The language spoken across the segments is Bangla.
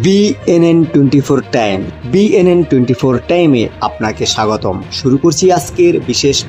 BNN24 টাইম BNN24 টাইমে আপনাকে স্বাগতম। শুরু করছি আজকের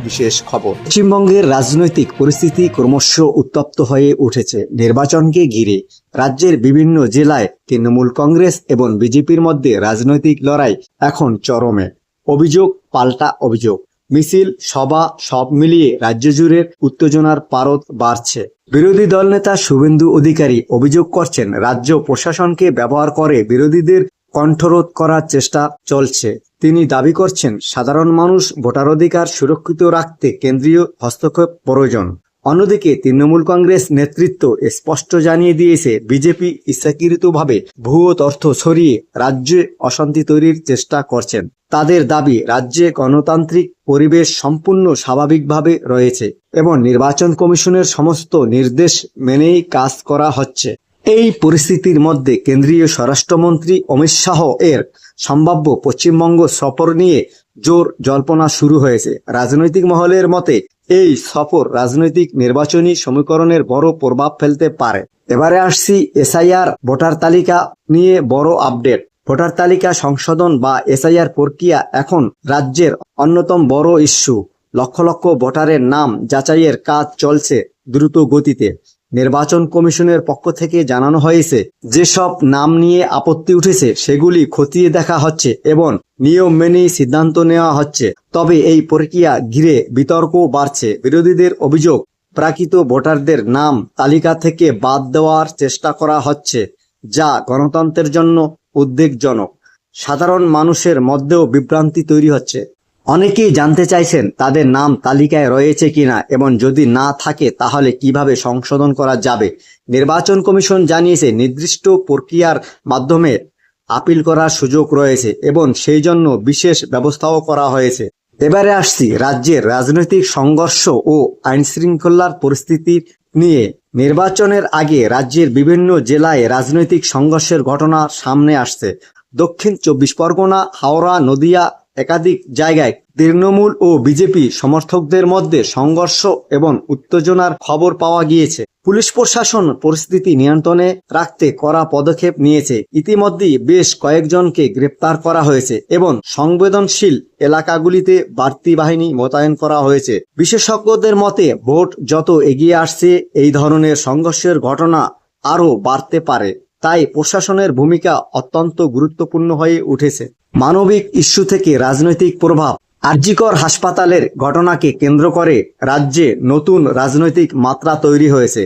বিশেষ খবর। পশ্চিমবঙ্গের রাজনৈতিক পরিস্থিতি ক্রমশ উত্তপ্ত হয়ে উঠেছে নির্বাচনকে ঘিরে। রাজ্যের বিভিন্ন জেলায় তৃণমূল কংগ্রেস এবং বিজেপির মধ্যে রাজনৈতিক লড়াই এখন চরমে। অভিযোগ পাল্টা অভিযোগ, মিছিল সভা সব মিলিয়ে রাজ্য জুড়ে উত্তেজনার পারদ বাড়ছে। বিরোধী দল নেতা শুভেন্দু অধিকারী অভিযোগ করছেন, রাজ্য প্রশাসনকে ব্যবহার করে বিরোধীদের কণ্ঠরোধ করার চেষ্টা চলছে। তিনি দাবি করছেন, সাধারণ মানুষ ভোটাধিকার সুরক্ষিত রাখতে কেন্দ্রীয় হস্তক্ষেপ প্রয়োজন। অন্যদিকে তৃণমূল কংগ্রেস নেতৃত্ব স্পষ্ট জানিয়ে দিয়েছে, বিজেপি ইচ্ছাকৃতভাবে ভুয়ো তথ্য ছড়িয়ে রাজ্যে অশান্তি তৈরির চেষ্টা করছেন। তাদের দাবি, রাজ্যে গণতান্ত্রিক পরিবেশ সম্পূর্ণ স্বাভাবিকভাবে রয়েছে এবং নির্বাচন কমিশনের সমস্ত নির্দেশ মেনেই কাজ করা হচ্ছে। এই পরিস্থিতির মধ্যে কেন্দ্রীয় স্বরাষ্ট্রমন্ত্রী অমিত শাহ এর সম্ভাব্য পশ্চিমবঙ্গ সফর নিয়ে জোর জল্পনা শুরু হয়েছে। রাজনৈতিক মহলের মতে এই সফর রাজনৈতিক নির্বাচনী সমীকরণের বড় প্রভাব ফেলতে পারে। এবারে আসছি এসআইআর ভোটার তালিকা নিয়ে বড় আপডেট। ভোটার তালিকা সংশোধন বা এসআইআর প্রক্রিয়া এখন রাজ্যের অন্যতম বড় ইস্যু। লক্ষ লক্ষ ভোটারের নাম যাচাইয়ের কাজ চলছে দ্রুত গতিতে। নির্বাচন কমিশনের পক্ষ থেকে জানানো হয়েছে, যেসব নাম নিয়ে আপত্তি উঠেছে সেগুলি খতিয়ে দেখা হচ্ছে এবং নিয়ম মেনেই সিদ্ধান্ত নেওয়া হচ্ছে। তবে এই প্রক্রিয়া ঘিরে বিতর্ক বাড়ছে। বিরোধীদের অভিযোগ, প্রাকৃত ভোটারদের নাম তালিকা থেকে বাদ দেওয়ার চেষ্টা করা হচ্ছে, যা গণতন্ত্রের জন্য উদ্বেগজনক। সাধারণ মানুষের মধ্যেও বিভ্রান্তি তৈরি হচ্ছে। অনেকেই জানতে চাইছেন তাদের নাম তালিকায় রয়েছে কিনা এবং যদি না থাকে তাহলে কিভাবে সংশোধন করা যাবে। নির্বাচন কমিশন জানিয়েছে, নির্দিষ্ট প্রক্রিয়ার মাধ্যমে আপিল করার সুযোগ রয়েছে এবং সেই জন্য বিশেষ ব্যবস্থাও করা হয়েছে। এবারে আসছি রাজ্যের রাজনৈতিক সংঘর্ষ ও আইনশৃঙ্খলার পরিস্থিতি নিয়ে। নির্বাচনের আগে রাজ্যের বিভিন্ন জেলায় রাজনৈতিক সংঘর্ষের ঘটনা সামনে আসছে। দক্ষিণ 24 পরগনা, হাওড়া, নদিয়া একাধিক জায়গায় তৃণমূল ও বিজেপি সমর্থকদের মধ্যে সংঘর্ষ এবং উত্তেজনার খবর পাওয়া গিয়েছে। পুলিশ প্রশাসন পরিস্থিতি নিয়ন্ত্রণে রাখতে কড়া পদক্ষেপ নিয়েছে। ইতিমধ্যেই বেশ কয়েকজনকে গ্রেপ্তার করা হয়েছে এবং সংবেদনশীল এলাকাগুলিতে বাড়তি বাহিনী মোতায়েন করা হয়েছে। বিশেষজ্ঞদের মতে, ভোট যত এগিয়ে আসছে এই ধরনের সংঘর্ষের ঘটনা আরও বাড়তে পারে। তাই প্রশাসনের ভূমিকা অত্যন্ত গুরুত্বপূর্ণ হয়ে উঠেছে। মানবিক ইস্যু থেকে রাজনৈতিক প্রভাব। আরজিকর হাসপাতালের ঘটনাকে কেন্দ্র করে রাজ্যে নতুন রাজনৈতিক মাত্রা তৈরি হয়েছে।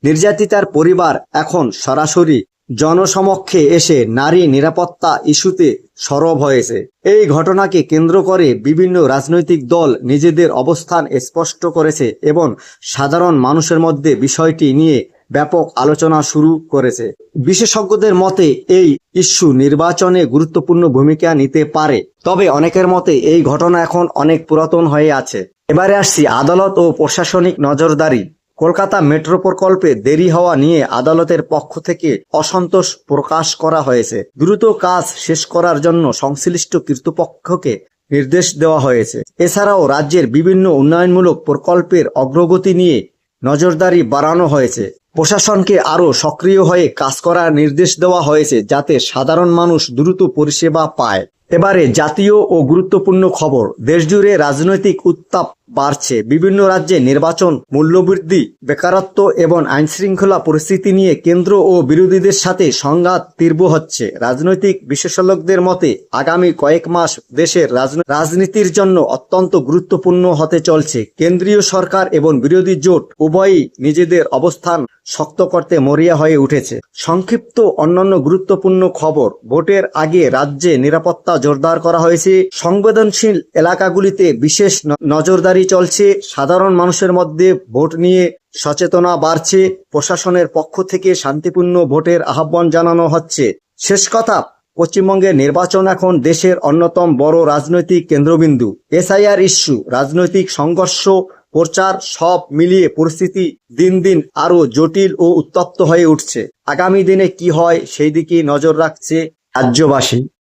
নির্যাতিতার পরিবার এখন সরাসরি জনসমক্ষে এসে নারী নিরাপত্তা ইস্যুতে সরব হয়েছে। এই ঘটনাকে কেন্দ্র করে বিভিন্ন রাজনৈতিক দল নিজেদের অবস্থান স্পষ্ট করেছে এবং সাধারণ মানুষের মধ্যে বিষয়টি নিয়ে ব্যাপক আলোচনা শুরু করেছে। বিশেষজ্ঞদের মতে এই ইস্যু নির্বাচনে গুরুত্বপূর্ণ ভূমিকা নিতে পারে, তবে অনেকের মতে এই ঘটনা এখন অনেক পুরাতন হয়ে আছে। এবারে আসছি আদালত ও প্রশাসনিক নজরদারি। কলকাতা মেট্রো প্রকল্পে দেরি হওয়া নিয়ে আদালতের পক্ষ থেকে অসন্তোষ প্রকাশ করা হয়েছে। দ্রুত কাজ শেষ করার জন্য সংশ্লিষ্ট কর্তৃপক্ষকে নির্দেশ দেওয়া হয়েছে। এছাড়াও রাজ্যের বিভিন্ন উন্নয়নমূলক প্রকল্পের অগ্রগতি নিয়ে নজরদারি বাড়ানো হয়েছে। প্রশাসনকে আরও সক্রিয় হয়ে কাজ করার নির্দেশ দেওয়া হয়েছে, যাতে সাধারণ মানুষ দ্রুত পরিষেবা পায়। এবারে জাতীয় ও গুরুত্বপূর্ণ খবর। দেশজুড়ে রাজনৈতিক উত্তাপ বাড়ছে। বিভিন্ন রাজ্যে নির্বাচন, মূল্যবৃদ্ধি, বেকারত্ব এবং আইনশৃঙ্খলা পরিস্থিতি নিয়ে কেন্দ্র ও বিরোধীদের সাথে সংঘাত তীব্র হচ্ছে। রাজনৈতিক বিশেষজ্ঞদের মতে আগামী কয়েক মাস দেশের রাজনীতির জন্য অত্যন্ত গুরুত্বপূর্ণ হতে চলছে। কেন্দ্রীয় সরকার এবং বিরোধী জোট উভয়ই নিজেদের অবস্থান শক্ত করতে মরিয়া হয়ে উঠেছে। সংক্ষিপ্ত অন্যান্য গুরুত্বপূর্ণ খবর। ভোটের আগে রাজ্যে নিরাপত্তা জোরদার করা হয়েছে। সংবেদনশীল এলাকাগুলিতে বিশেষ নজরদারি চলছে। সাধারণ মানুষের মধ্যে ভোট নিয়ে সচেতনতা বাড়ছে। প্রশাসনের পক্ষ থেকে শান্তিপূর্ণ ভোটের আহ্বান জানানো হচ্ছে। শেষ কথা, পশ্চিমবঙ্গের নির্বাচন এখন দেশের অন্যতম বড় রাজনৈতিক কেন্দ্রবিন্দু। এসআইআর ইস্যু, রাজনৈতিক সংঘর্ষ, প্রচার সব মিলিয়ে পরিস্থিতি দিন দিন আরো জটিল ও উত্তপ্ত হয়ে উঠছে। আগামী দিনে কি হয় সেই দিকে নজর রাখছে রাজ্যবাসী।